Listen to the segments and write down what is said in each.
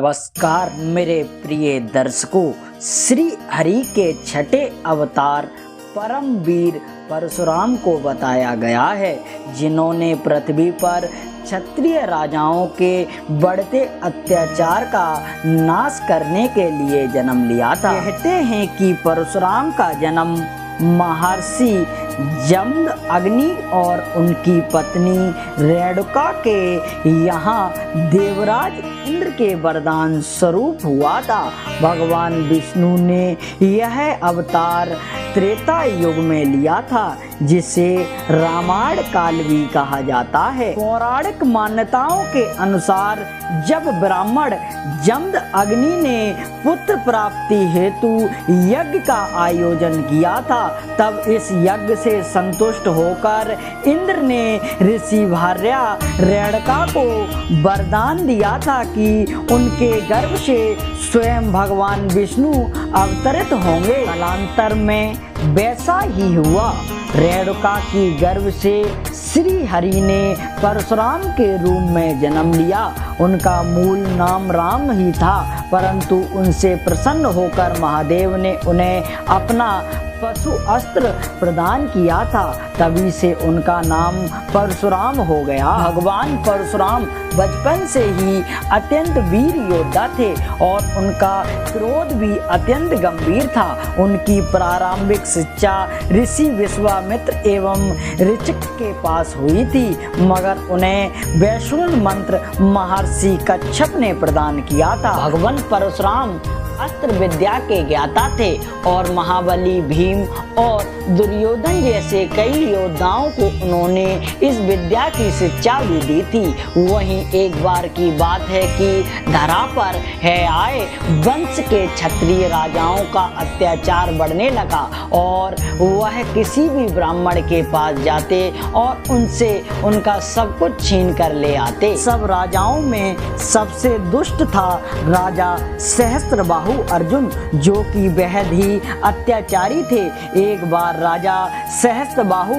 नमस्कार मेरे प्रिय दर्शकों, श्री हरि के छठे अवतार परम वीर परशुराम को बताया गया है, जिन्होंने पृथ्वी पर क्षत्रिय राजाओं के बढ़ते अत्याचार का नाश करने के लिए जन्म लिया था। कहते हैं कि परशुराम का जन्म महर्षि जमद अग्नि और उनकी पत्नी रेणुका के यहाँ देवराज इंद्र के वरदान स्वरूप हुआ था। भगवान विष्णु ने यह अवतार त्रेता युग में लिया था, जिसे रामायण काल भी कहा जाता है। पौराणिक मान्यताओं के अनुसार जब ब्राह्मण जमद अग्नि ने पुत्र प्राप्ति हेतु यज्ञ का आयोजन किया था, तब इस यज्ञ से संतुष्ट होकर इंद्र ने ऋषि भार्या रेणुका को वरदान दिया था कि उनके गर्भ से स्वयं भगवान विष्णु अवतरित होंगे। कालांतर में वैसा ही हुआ। रेणुका की गर्भ से श्री हरि ने परशुराम के रूप में जन्म लिया। उनका मूल नाम राम ही था, परंतु उनसे प्रसन्न होकर महादेव ने उन्हें अपना पशु अस्त्र प्रदान किया था, तभी से उनका नाम परशुराम हो गया। भगवान परशुराम बचपन से ही अत्यंत वीर योद्धा थे और उनका क्रोध भी अत्यंत गंभीर था। उनकी प्रारंभिक शिक्षा ऋषि विश्वामित्र एवं ऋचिक के पास हुई थी, मगर उन्हें वैष्णव मंत्र महर्षि कच्छप ने प्रदान किया था। भगवान परशुराम अस्त्र विद्या के ज्ञाता थे और महाबली भीम और दुर्योधन जैसे कई योद्धाओं को उन्होंने इस विद्या की शिक्षा भी दी थी। वहीं एक बार की बात है कि धरा पर है आए वंश के क्षत्रिय राजाओं का अत्याचार बढ़ने लगा और वह किसी भी ब्राह्मण के पास जाते और उनसे उनका सब कुछ छीन कर ले आते। सब राजाओं में सबसे दुष्ट था राजा सहस्त्रबाहु अर्जुन, जो कि बेहद ही अत्याचारी थे। एक बार राजा सहस्त्रबाहु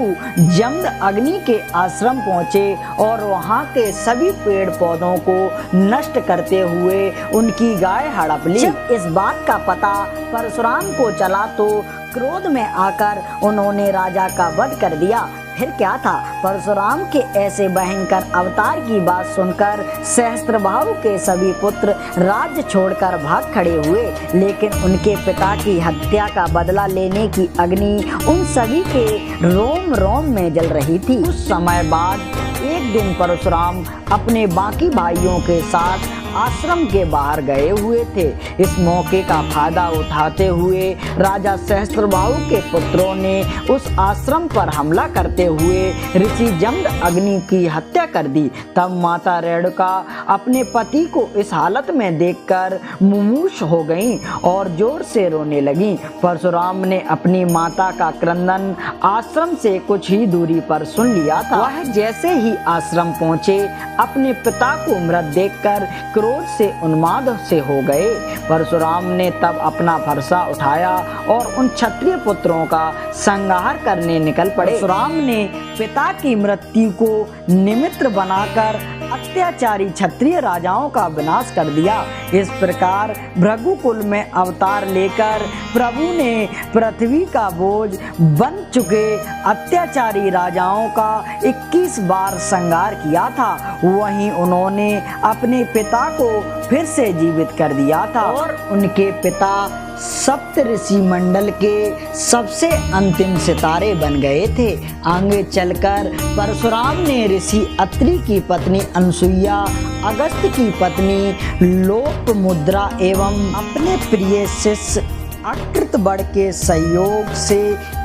जमद अग्नि के आश्रम पहुंचे और वहां के सभी पेड़ पौधों को नष्ट करते हुए उनकी गाय हड़प ली। जब इस बात का पता परशुराम को चला तो क्रोध में आकर उन्होंने राजा का वध कर दिया। फिर क्या था, परशुराम के ऐसे भयंकर अवतार की बात सुनकर सहस्त्रबाहु के सभी पुत्र राज्य छोड़कर भाग खड़े हुए, लेकिन उनके पिता की हत्या का बदला लेने की अग्नि उन सभी के रोम रोम में जल रही थी। कुछ समय बाद एक दिन परशुराम अपने बाकी भाइयों के साथ आश्रम के बाहर गए हुए थे। इस मौके का फायदा उठाते हुए राजा सहस्त्रबाहु के पुत्रों ने उस आश्रम पर हमला करते हुए ऋषि जमद अग्नि की हत्या कर दी। तब माता रेणुका अपने पति को इस हालत में देखकर मुमूर्ष हो गईं और जोर से रोने लगीं। परशुराम ने अपनी माता का क्रंदन आश्रम से कुछ ही दूरी पर सुन लिया था। वह जैसे ही आश्रम पहुंचे, अपने पिता को मृत देखकर क्रोध से उन्माद से हो गए। परशुराम ने तब अपना फरसा उठाया और उन क्षत्रिय पुत्रों का संहार करने निकल पड़े। परशुराम ने पिता की मृत्यु को निमित्त बनाकर अत्याचारी क्षत्रिय राजाओं का विनाश कर दिया। इस प्रकार भृगुकुल में अवतार लेकर प्रभु ने पृथ्वी का बोझ बन चुके अत्याचारी राजाओं का 21 बार संहार किया था। वहीं उन्होंने अपने पिता को फिर से जीवित कर दिया था और उनके पिता सप्त ऋषि मंडल के सबसे अंतिम सितारे बन गए थे। आगे चलकर परशुराम ने ऋषि अत्रि की पत्नी अनसुईया, अगस्त्य की पत्नी लोपामुद्रा एवं अपने प्रिय शिष्य अकृतबड़ के सहयोग से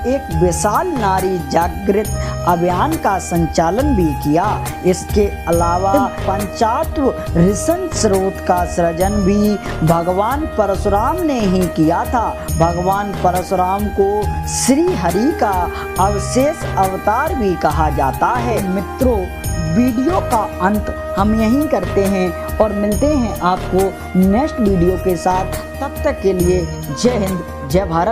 एक विशाल नारी जागृत अभियान का संचालन भी किया। इसके अलावा पंचात्व ऋषण स्रोत का सृजन भी भगवान परशुराम ने ही किया था। भगवान परशुराम को श्री हरि का अवशेष अवतार भी कहा जाता है। मित्रों, वीडियो का अंत हम यहीं करते हैं और मिलते हैं आपको नेक्स्ट वीडियो के साथ। तब तक के लिए जय हिंद, जय भारत।